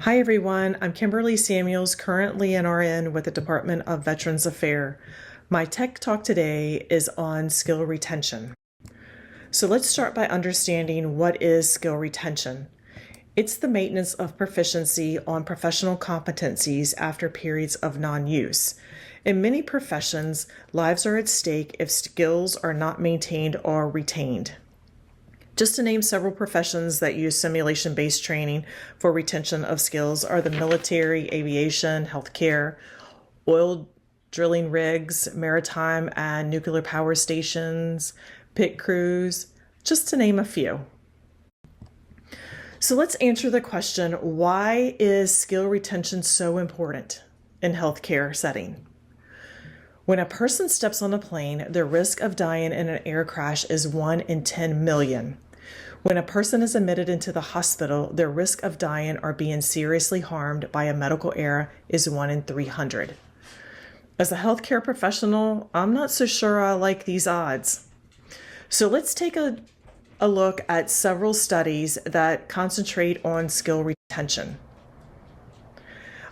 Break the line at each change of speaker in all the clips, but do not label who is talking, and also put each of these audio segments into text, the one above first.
Hi everyone, I'm Kimberly Samuels, currently an RN with the Department of Veterans Affairs. My tech talk today is on skill retention. So let's start by understanding what is skill retention. It's the maintenance of proficiency on professional competencies after periods of non-use. In many professions, lives are at stake if skills are not maintained or retained. Just to name several professions that use simulation-based training for retention of skills are the military, aviation, healthcare, oil drilling rigs, maritime and nuclear power stations, pit crews, just to name a few. So let's answer the question, why is skill retention so important in healthcare setting? When a person steps on a plane, the risk of dying in an air crash is 1 in 10 million. When a person is admitted into the hospital, their risk of dying or being seriously harmed by a medical error is 1 in 300. As a healthcare professional, I'm not so sure I like these odds. So let's take a look at several studies that concentrate on skill retention.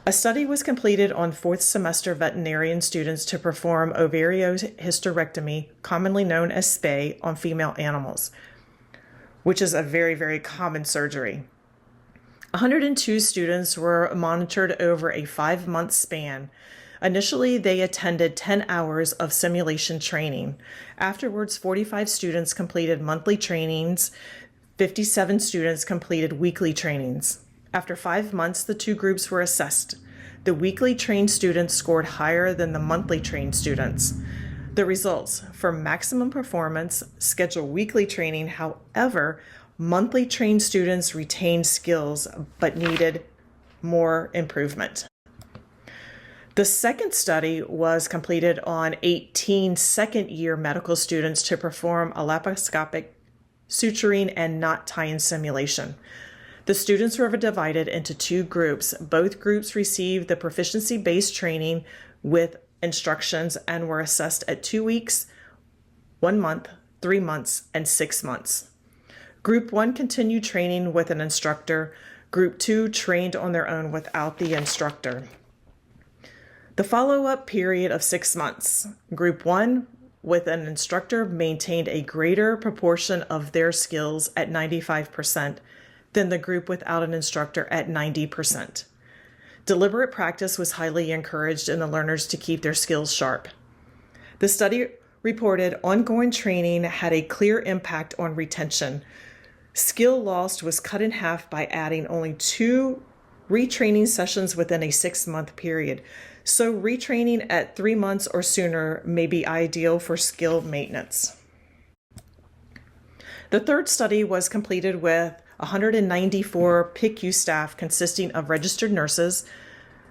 A study was completed on fourth semester veterinarian students to perform ovariohysterectomy, commonly known as spay, on female animals, which is a very, very common surgery. 102 students were monitored over a 5-month span. Initially, they attended 10 hours of simulation training. Afterwards, 45 students completed monthly trainings. 57 students completed weekly trainings. After 5 months, the two groups were assessed. The weekly trained students scored higher than the monthly trained students. The results: for maximum performance, schedule weekly training. However, monthly trained students retained skills but needed more improvement. The second study was completed on 18 second-year medical students to perform a laparoscopic suturing and knot tie-in simulation. The students were divided into two groups. Both groups received the proficiency-based training with instructions and were assessed at 2 weeks, 1 month, 3 months, and 6 months. Group 1 continued training with an instructor. Group 2 trained on their own without the instructor. The follow-up period of 6 months. Group 1 with an instructor maintained a greater proportion of their skills at 95% than the group without an instructor at 90%. Deliberate practice was highly encouraged in the learners to keep their skills sharp. The study reported ongoing training had a clear impact on retention. Skill lost was cut in half by adding only 2 retraining sessions within a 6-month period. So retraining at 3 months or sooner may be ideal for skill maintenance. The third study was completed with 194 PICU staff consisting of registered nurses,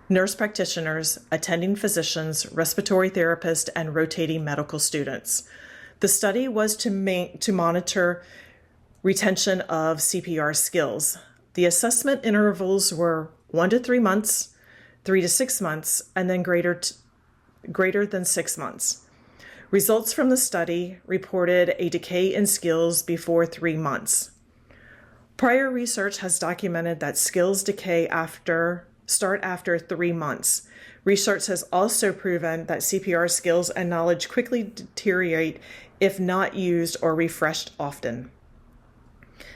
nurse practitioners, attending physicians, respiratory therapists, and rotating medical students. The study was to monitor retention of CPR skills. The assessment intervals were 1 to 3 months, 3 to 6 months, and then greater than 6 months. Results from the study reported a decay in skills before 3 months. Prior research has documented that skills decay start after 3 months. Research has also proven that CPR skills and knowledge quickly deteriorate if not used or refreshed often.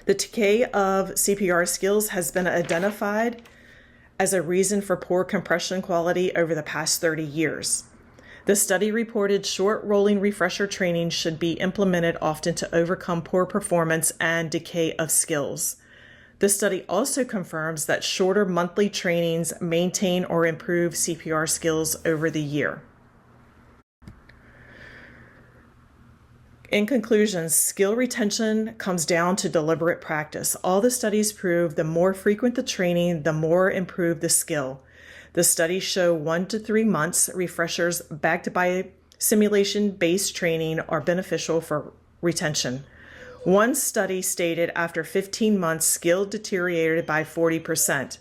The decay of CPR skills has been identified as a reason for poor compression quality over the past 30 years. The study reported short rolling refresher training should be implemented often to overcome poor performance and decay of skills. The study also confirms that shorter monthly trainings maintain or improve CPR skills over the year. In conclusion, skill retention comes down to deliberate practice. All the studies prove the more frequent the training, the more improved the skill. The studies show 1 to 3 months refreshers backed by simulation-based training are beneficial for retention. One study stated after 15 months, skill deteriorated by 40%.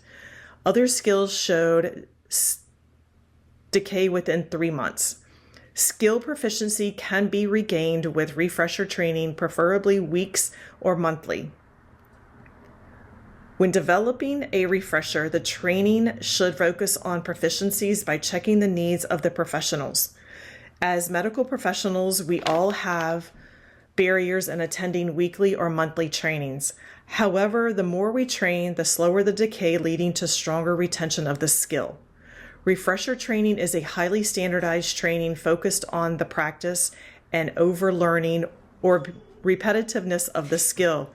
Other skills showed decay within 3 months. Skill proficiency can be regained with refresher training, preferably weeks or monthly. When developing a refresher, the training should focus on proficiencies by checking the needs of the professionals. As medical professionals, we all have barriers in attending weekly or monthly trainings. However, the more we train, the slower the decay, leading to stronger retention of the skill. Refresher training is a highly standardized training focused on the practice and overlearning or repetitiveness of the skill.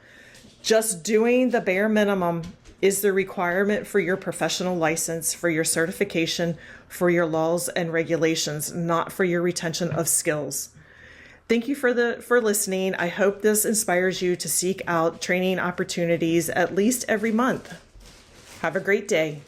Just doing the bare minimum is the requirement for your professional license, for your certification, for your laws and regulations, not for your retention of skills. Thank you for listening. I hope this inspires you to seek out training opportunities at least every month. Have a great day.